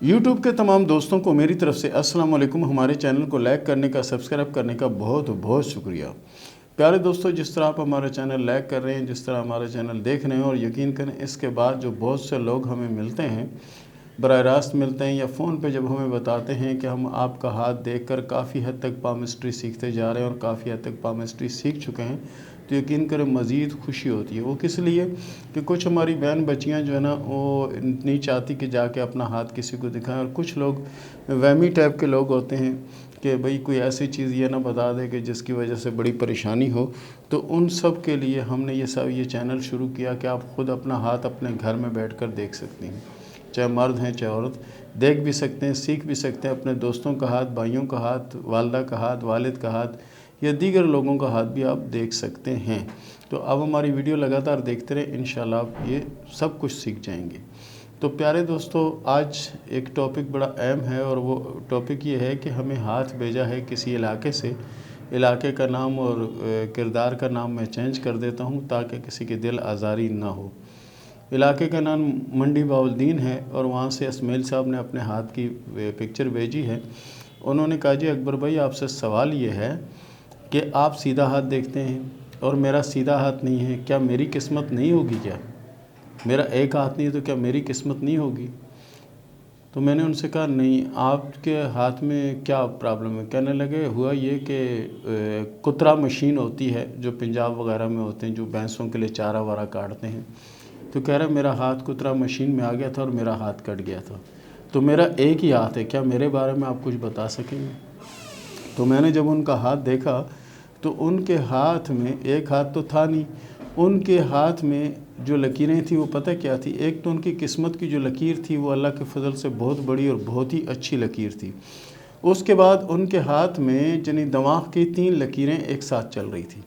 YouTube کے تمام دوستوں کو میری طرف سے السلام علیکم۔ ہمارے چینل کو لائک کرنے کا، سبسکرائب کرنے کا بہت بہت شکریہ۔ پیارے دوستو، جس طرح آپ ہمارا چینل لائک کر رہے ہیں، جس طرح ہمارا چینل دیکھ رہے ہیں، اور یقین کریں اس کے بعد جو بہت سے لوگ ہمیں ملتے ہیں، براہ راست ملتے ہیں یا فون پہ جب ہمیں بتاتے ہیں کہ ہم آپ کا ہاتھ دیکھ کر کافی حد تک پامسٹری سیکھتے جا رہے ہیں اور کافی حد تک پامسٹری سیکھ چکے ہیں، تو یقین کریں مزید خوشی ہوتی ہے۔ وہ کس لیے کہ کچھ ہماری بہن بچیاں جو ہے نا، وہ نہیں چاہتی کہ جا کے اپنا ہاتھ کسی کو دکھائیں، اور کچھ لوگ وہمی ٹائپ کے لوگ ہوتے ہیں کہ بھئی کوئی ایسی چیز یہ نہ بتا دے کہ جس کی وجہ سے بڑی پریشانی ہو۔ تو ان سب کے لیے ہم نے یہ چینل شروع کیا کہ آپ خود اپنا ہاتھ اپنے گھر میں بیٹھ کر دیکھ سکتے ہیں، چاہے مرد ہیں چاہے عورت، دیکھ بھی سکتے ہیں، سیکھ بھی سکتے ہیں، اپنے دوستوں کا ہاتھ، بھائیوں کا ہاتھ، والدہ کا ہاتھ، والد کا ہاتھ یا دیگر لوگوں کا ہاتھ بھی آپ دیکھ سکتے ہیں۔ تو اب ہماری ویڈیو لگاتار دیکھتے رہیں، انشاءاللہ آپ یہ سب کچھ سیکھ جائیں گے۔ تو پیارے دوستو، آج ایک ٹاپک بڑا اہم ہے، اور وہ ٹاپک یہ ہے کہ ہمیں ہاتھ بھیجا ہے کسی علاقے سے۔ علاقے کا نام اور کردار کا نام میں چینج کر دیتا ہوں تاکہ کسی کی دل آزاری نہ ہو۔ علاقے کا نام منڈی بہاؤالدین ہے، اور وہاں سے اسماعیل صاحب نے اپنے ہاتھ کی پکچر بھیجی ہے۔ انہوں نے کہا جی اکبر بھائی، آپ سے سوال یہ ہے کہ آپ سیدھا ہاتھ دیکھتے ہیں اور میرا سیدھا ہاتھ نہیں ہے، کیا میری قسمت نہیں ہوگی؟ کیا میرا ایک ہاتھ نہیں ہے تو کیا میری قسمت نہیں ہوگی؟ تو میں نے ان سے کہا نہیں، آپ کے ہاتھ میں کیا پرابلم ہے؟ کہنے لگے ہوا یہ کہ کترا مشین ہوتی ہے جو پنجاب وغیرہ میں ہوتے ہیں، جو بھینسوں کے لیے چارہ وارہ کاٹتے ہیں، تو کہہ رہا میرا ہاتھ کترا مشین میں آ گیا تھا اور میرا ہاتھ کٹ گیا تھا، تو میرا ایک ہی ہاتھ ہے، کیا میرے بارے میں آپ کچھ بتا سکیں گے؟ تو میں نے جب ان کا ہاتھ دیکھا تو ان کے ہاتھ میں ایک ہاتھ تو تھا نہیں، ان کے ہاتھ میں جو لکیریں تھیں وہ پتہ کیا تھی؟ ایک تو ان کی قسمت کی جو لکیر تھی وہ اللہ کے فضل سے بہت بڑی اور بہت ہی اچھی لکیر تھی۔ اس کے بعد ان کے ہاتھ میں یعنی دماغ کی 3 لکیریں ایک ساتھ چل رہی تھیں۔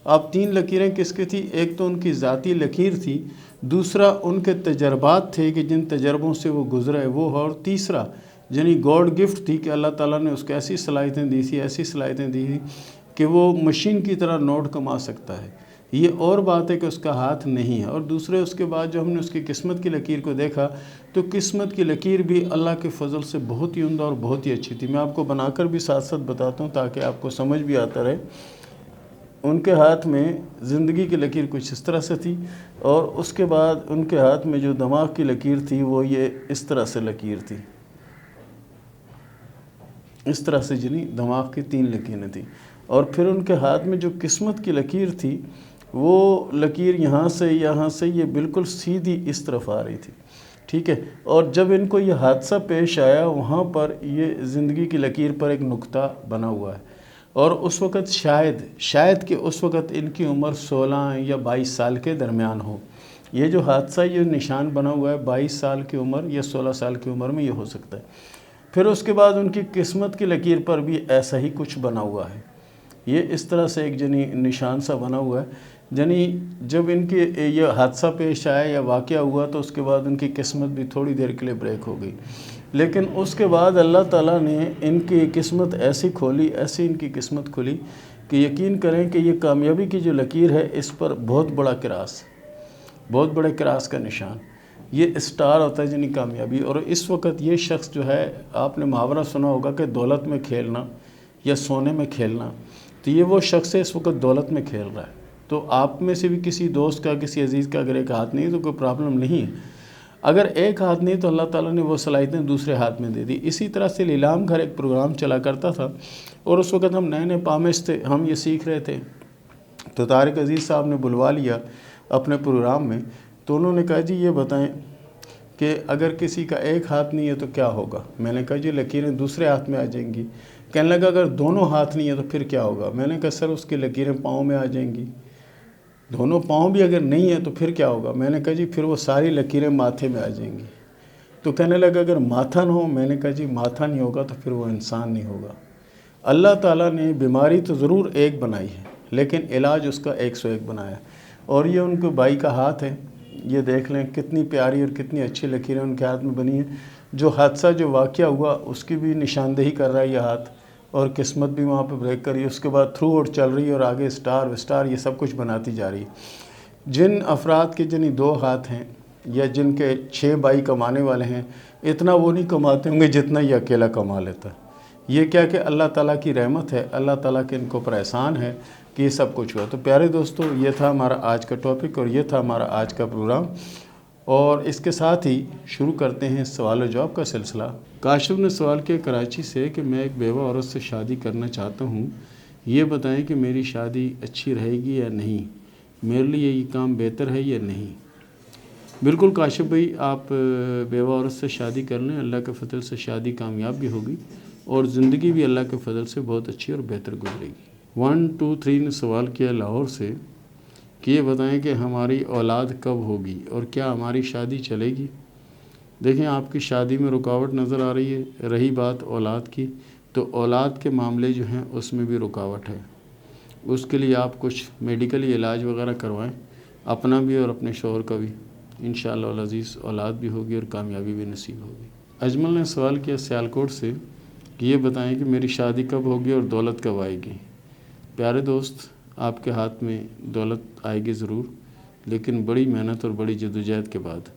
اب 3 لکیریں کس کی تھی؟ ایک تو ان کی ذاتی لکیر تھی، دوسرا ان کے تجربات تھے کہ جن تجربوں سے وہ گزرے وہ، اور تیسرا یعنی گاڈ گفٹ تھی کہ اللہ تعالیٰ نے اس کو ایسی صلاحیتیں دی تھی، ایسی صلاحیتیں دی تھی کہ وہ مشین کی طرح نوٹ کما سکتا ہے۔ یہ اور بات ہے کہ اس کا ہاتھ نہیں ہے۔ اور دوسرے اس کے بعد جو ہم نے اس کی قسمت کی لکیر کو دیکھا تو قسمت کی لکیر بھی اللہ کے فضل سے بہت ہی عمدہ اور بہت ہی اچھی تھی۔ میں آپ کو بنا کر بھی ساتھ ساتھ بتاتا ہوں تاکہ آپ کو سمجھ بھی آتا رہے۔ ان کے ہاتھ میں زندگی کی لکیر کچھ اس طرح سے تھی، اور اس کے بعد ان کے ہاتھ میں جو دماغ کی لکیر تھی وہ یہ اس طرح سے لکیر تھی، اس طرح سے یعنی دماغ کی 3 لکیریں تھیں۔ اور پھر ان کے ہاتھ میں جو قسمت کی لکیر تھی وہ لکیر یہاں سے یہ بالکل سیدھی اس طرف آ رہی تھی، ٹھیک ہے۔ اور جب ان کو یہ حادثہ پیش آیا وہاں پر یہ زندگی کی لکیر پر ایک نقطہ بنا ہوا ہے، اور اس وقت شاید کہ اس وقت ان کی عمر 16 یا 22 سال کے درمیان ہو۔ یہ جو حادثہ، یہ نشان بنا ہوا ہے 22 سال کی عمر یا 16 سال کی عمر میں یہ ہو سکتا ہے۔ پھر اس کے بعد ان کی قسمت کی لکیر پر بھی ایسا ہی کچھ بنا ہوا ہے، یہ اس طرح سے ایک نشان سا بنا ہوا ہے۔ یعنی جب ان کے یہ حادثہ پیش آیا یا واقعہ ہوا تو اس کے بعد ان کی قسمت بھی تھوڑی دیر کے لیے بریک ہو گئی، لیکن اس کے بعد اللہ تعالیٰ نے ان کی قسمت ایسی ان کی قسمت کھلی کہ یقین کریں کہ یہ کامیابی کی جو لکیر ہے اس پر بہت بڑے کراس کا نشان، یہ اسٹار ہوتا ہے یعنی کامیابی۔ اور اس وقت یہ شخص جو ہے، آپ نے محاورہ سنا ہوگا کہ دولت میں کھیلنا یا سونے میں کھیلنا، تو یہ وہ شخص ہے اس وقت دولت میں کھیل رہا ہے۔ تو آپ میں سے بھی کسی دوست کا، کسی عزیز کا اگر ایک ہاتھ نہیں ہے تو کوئی پرابلم نہیں ہے، اگر ایک ہاتھ نہیں تو اللہ تعالیٰ نے وہ صلاحیتیں دوسرے ہاتھ میں دے دی۔ اسی طرح سے لیلام گھر ایک پروگرام چلا کرتا تھا، اور اس وقت ہم نئے پامش تھے، ہم یہ سیکھ رہے تھے، تو طارق عزیز صاحب نے بلوا لیا اپنے پروگرام میں، تو انہوں نے کہا جی یہ بتائیں کہ اگر کسی کا ایک ہاتھ نہیں ہے تو کیا ہوگا؟ میں نے کہا جی لکیریں دوسرے ہاتھ میں آ جائیں گی۔ کہنے لگا اگر دونوں ہاتھ نہیں ہے تو پھر کیا ہوگا؟ میں نے کہا سر اس کی لکیریں پاؤں میں آ جائیں گی۔ دونوں پاؤں بھی اگر نہیں ہے تو پھر کیا ہوگا؟ میں نے کہا جی پھر وہ ساری لکیریں ماتھے میں آ جائیں گی۔ تو کہنے لگا اگر ماتھا نہ ہو؟ میں نے کہا جی ماتھا نہیں ہوگا تو پھر وہ انسان نہیں ہوگا۔ اللہ تعالیٰ نے بیماری تو ضرور ایک بنائی ہے لیکن علاج اس کا 101 بنایا، اور یہ ان کے بھائی کا ہاتھ ہے، یہ دیکھ لیں کتنی پیاری اور کتنی اچھی لکیریں ان کے ہاتھ میں بنی ہیں۔ جو حادثہ جو واقعہ ہوا اس کی بھی نشاندہی کر رہا ہے یہ ہاتھ، اور قسمت بھی وہاں پہ بریک کر رہی ہے، اس کے بعد تھرو آؤٹ چل رہی ہے، اور آگے اسٹار یہ سب کچھ بناتی جا رہی ہے۔ جن افراد کے 2 ہاتھ ہیں یا جن کے 6 بھائی کمانے والے ہیں، اتنا وہ نہیں کماتے ہوں گے جتنا یہ اکیلا کما لیتا ہے۔ یہ کیا کہ اللہ تعالیٰ کی رحمت ہے، اللہ تعالیٰ کے ان کو پر احسان ہے کہ یہ سب کچھ ہوا۔ تو پیارے دوستو، یہ تھا ہمارا آج کا ٹاپک اور یہ تھا ہمارا آج کا پروگرام، اور اس کے ساتھ ہی شروع کرتے ہیں سوال و جواب کا سلسلہ۔ کاشف نے سوال کیا کراچی سے کہ میں ایک بیوہ عورت سے شادی کرنا چاہتا ہوں، یہ بتائیں کہ میری شادی اچھی رہے گی یا نہیں، میرے لیے یہ کام بہتر ہے یا نہیں۔ بالکل کاشف بھائی، آپ بیوہ عورت سے شادی کر لیں، اللہ کے فضل سے شادی کامیاب بھی ہوگی اور زندگی بھی اللہ کے فضل سے بہت اچھی اور بہتر گزرے گی۔ 1 2 3 نے سوال کیا لاہور سے کہ یہ بتائیں کہ ہماری اولاد کب ہوگی اور کیا ہماری شادی چلے گی۔ دیکھیں، آپ کی شادی میں رکاوٹ نظر آ رہی ہے، رہی بات اولاد کی، تو اولاد کے معاملے جو ہیں اس میں بھی رکاوٹ ہے۔ اس کے لیے آپ کچھ میڈیکلی علاج وغیرہ کروائیں، اپنا بھی اور اپنے شوہر کا بھی، انشاءاللہ العزیز اولاد بھی ہوگی اور کامیابی بھی نصیب ہوگی۔ اجمل نے سوال کیا سیالکوٹ سے کہ یہ بتائیں کہ میری شادی کب ہوگی اور دولت کب آئے گی۔ پیارے دوست، آپ کے ہاتھ میں دولت آئے گی ضرور، لیکن بڑی محنت اور بڑی جدوجہد کے بعد۔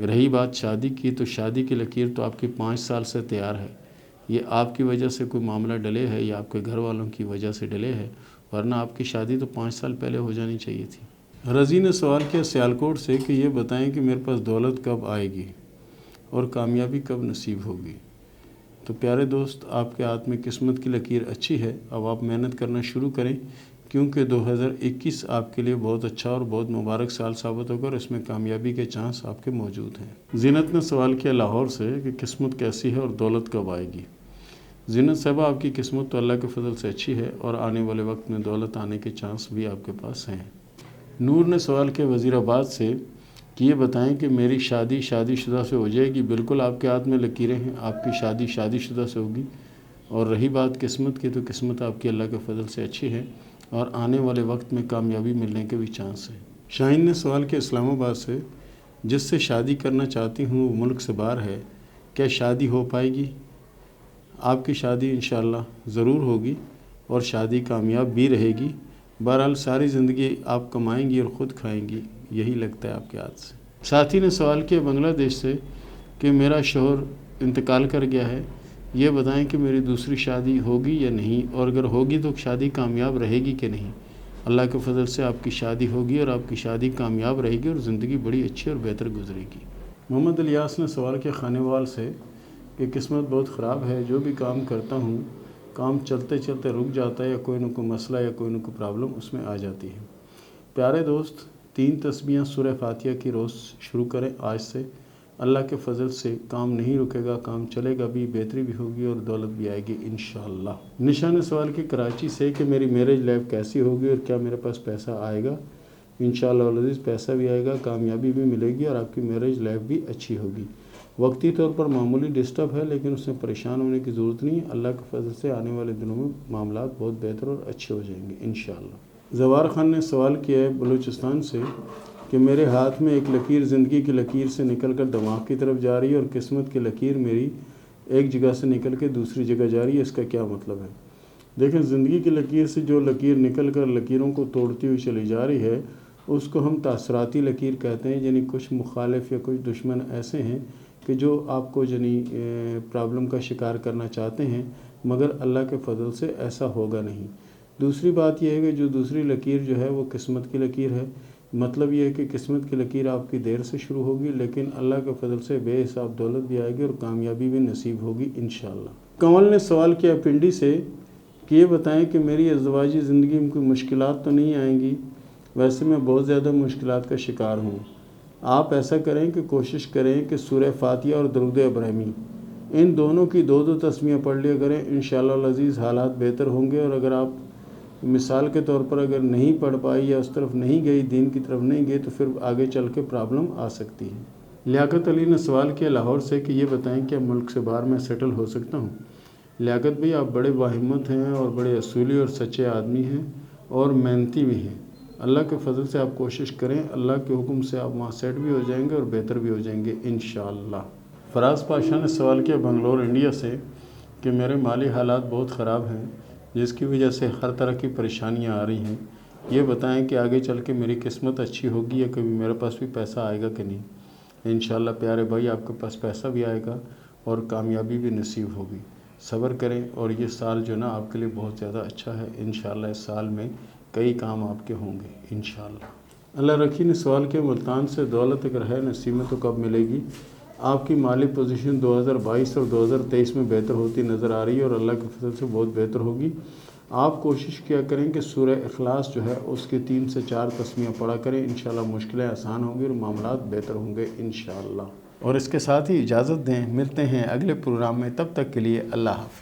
رہی بات شادی کی، تو شادی کی لکیر تو آپ کی 5 سال سے تیار ہے۔ یہ آپ کی وجہ سے کوئی معاملہ ڈلے ہے یا آپ کے گھر والوں کی وجہ سے ڈلے ہے، ورنہ آپ کی شادی تو 5 سال پہلے ہو جانی چاہیے تھی۔ رضی نے سوال کیا سیالکوٹ سے کہ یہ بتائیں کہ میرے پاس دولت کب آئے گی اور کامیابی کب نصیب ہوگی۔ تو پیارے دوست، آپ کے ہاتھ میں قسمت کی لکیر اچھی ہے، اب آپ محنت کرنا شروع کریں، کیونکہ 2021 آپ کے لیے بہت اچھا اور بہت مبارک سال ثابت ہوگا اور اس میں کامیابی کے چانس آپ کے موجود ہیں۔ زینت نے سوال کیا لاہور سے کہ قسمت کیسی ہے اور دولت کب آئے گی۔ زینت صاحبہ، آپ کی قسمت تو اللہ کے فضل سے اچھی ہے اور آنے والے وقت میں دولت آنے کے چانس بھی آپ کے پاس ہیں۔ نور نے سوال کیا وزیر آباد سے کہ یہ بتائیں کہ میری شادی شدہ سے ہو جائے گی۔ بالکل آپ کے ہاتھ میں لکیریں ہیں، آپ کی شادی شدہ سے ہوگی، اور رہی بات قسمت کی، تو قسمت آپ کی اللہ کے فضل سے اچھی ہے اور آنے والے وقت میں کامیابی ملنے کے بھی چانس ہیں۔ شاہین نے سوال کیا اسلام آباد سے جس سے شادی کرنا چاہتی ہوں وہ ملک سے باہر ہے، کیا شادی ہو پائے گی؟ آپ کی شادی انشاءاللہ ضرور ہوگی اور شادی کامیاب بھی رہے گی۔ بہرحال ساری زندگی آپ کمائیں گی اور خود کھائیں گی، یہی لگتا ہے آپ کے ہاتھ سے۔ ساتھی نے سوال کیا بنگلہ دیش سے کہ میرا شوہر انتقال کر گیا ہے، یہ بتائیں کہ میری دوسری شادی ہوگی یا نہیں، اور اگر ہوگی تو شادی کامیاب رہے گی کہ نہیں۔ اللہ کے فضل سے آپ کی شادی ہوگی اور آپ کی شادی کامیاب رہے گی اور زندگی بڑی اچھی اور بہتر گزرے گی۔ محمد الیاس نے سوال کیا خانے وال سے کہ قسمت بہت خراب ہے، جو بھی کام کرتا ہوں کام چلتے چلتے رک جاتا ہے، یا کوئی نہ کوئی مسئلہ یا کوئی نہ کوئی پرابلم اس میں آ جاتی ہے۔ پیارے دوست، 3 تسبیحاں سورہ فاتحہ کی روز شروع کریں آج سے، اللہ کے فضل سے کام نہیں رکے گا، کام چلے گا بھی، بہتری بھی ہوگی اور دولت بھی آئے گی انشاءاللہ۔ نشا نے سوال کی کراچی سے کہ میری میرج لائف کیسی ہوگی اور کیا میرے پاس پیسہ آئے گا۔ انشاءاللہ العزیز پیسہ بھی آئے گا، کامیابی بھی ملے گی اور آپ کی میرج لائف بھی اچھی ہوگی۔ وقتی طور پر معمولی ڈسٹرب ہے، لیکن اس میں پریشان ہونے کی ضرورت نہیں ہے، اللہ کے فضل سے آنے والے دنوں میں معاملات بہت بہتر اور اچھے ہو جائیں گے انشاءاللہ۔ زوار خان نے سوال کیا ہے بلوچستان سے کہ میرے ہاتھ میں ایک لکیر زندگی کی لکیر سے نکل کر دماغ کی طرف جا رہی ہے اور قسمت کی لکیر میری ایک جگہ سے نکل کے دوسری جگہ جا رہی ہے، اس کا کیا مطلب ہے؟ دیکھیں، زندگی کی لکیر سے جو لکیر نکل کر لکیروں کو توڑتی ہوئی چلی جا رہی ہے اس کو ہم تاثراتی لکیر کہتے ہیں، یعنی کچھ مخالف یا کچھ دشمن ایسے ہیں کہ جو آپ کو پرابلم کا شکار کرنا چاہتے ہیں، مگر اللہ کے فضل سے ایسا ہوگا نہیں۔ دوسری بات یہ ہے کہ جو دوسری لکیر جو ہے وہ قسمت کی لکیر ہے، مطلب یہ ہے کہ قسمت کی لکیر آپ کی دیر سے شروع ہوگی، لیکن اللہ کے فضل سے بے حساب دولت بھی آئے گی اور کامیابی بھی نصیب ہوگی انشاءاللہ۔ کنول نے سوال کیا پنڈی سے کہ یہ بتائیں کہ میری ازدواجی زندگی میں کوئی مشکلات تو نہیں آئیں گی، ویسے میں بہت زیادہ مشکلات کا شکار ہوں۔ آپ ایسا کریں کہ کوشش کریں کہ سورہ فاتحہ اور درود ابراہیمی ان دونوں کی 2 تسبیحیں پڑھ لیا کریں، انشاءاللہ العزیز حالات بہتر ہوں گے۔ اور اگر آپ مثال کے طور پر اگر نہیں پڑھ پائی یا اس طرف نہیں گئی، دین کی طرف نہیں گئی، تو پھر آگے چل کے پرابلم آ سکتی ہے۔ لیاقت علی نے سوال کیا لاہور سے کہ یہ بتائیں کہ ملک سے باہر میں سیٹل ہو سکتا ہوں۔ لیاقت بھائی، آپ بڑے باہمت ہیں اور بڑے اصولی اور سچے آدمی ہیں اور محنتی بھی ہیں۔ اللہ کے فضل سے آپ کوشش کریں، اللہ کے حکم سے آپ وہاں سیٹ بھی ہو جائیں گے اور بہتر بھی ہو جائیں گے انشاءاللہ۔ فراز پاشا نے سوال کیا بنگلور انڈیا سے کہ میرے مالی حالات بہت خراب ہیں، جس کی وجہ سے ہر طرح کی پریشانیاں آ رہی ہیں، یہ بتائیں کہ آگے چل کے میری قسمت اچھی ہوگی یا کبھی میرے پاس بھی پیسہ آئے گا کہ نہیں۔ انشاءاللہ پیارے بھائی آپ کے پاس پیسہ بھی آئے گا اور کامیابی بھی نصیب ہوگی۔ صبر کریں اور یہ سال جو نا آپ کے لیے بہت زیادہ اچھا ہے۔ انشاءاللہ اس سال میں کئی کام آپ کے ہوں گے انشاءاللہ۔ اللہ رکھی نے سوال کیا ملتان سے دولت اگر ہے نصیب میں تو کب ملے گی؟ آپ کی مالی پوزیشن 2022 اور 2023 میں بہتر ہوتی نظر آ رہی ہے اور اللہ کے فضل سے بہت بہتر ہوگی۔ آپ کوشش کیا کریں کہ سورہ اخلاص جو ہے اس کے 3 سے 4 تسمیہ پڑھا کریں، انشاءاللہ مشکلیں آسان ہوں گی اور معاملات بہتر ہوں گے انشاءاللہ۔ اور اس کے ساتھ ہی اجازت دیں، ملتے ہیں اگلے پروگرام میں، تب تک کے لیے اللہ حافظ۔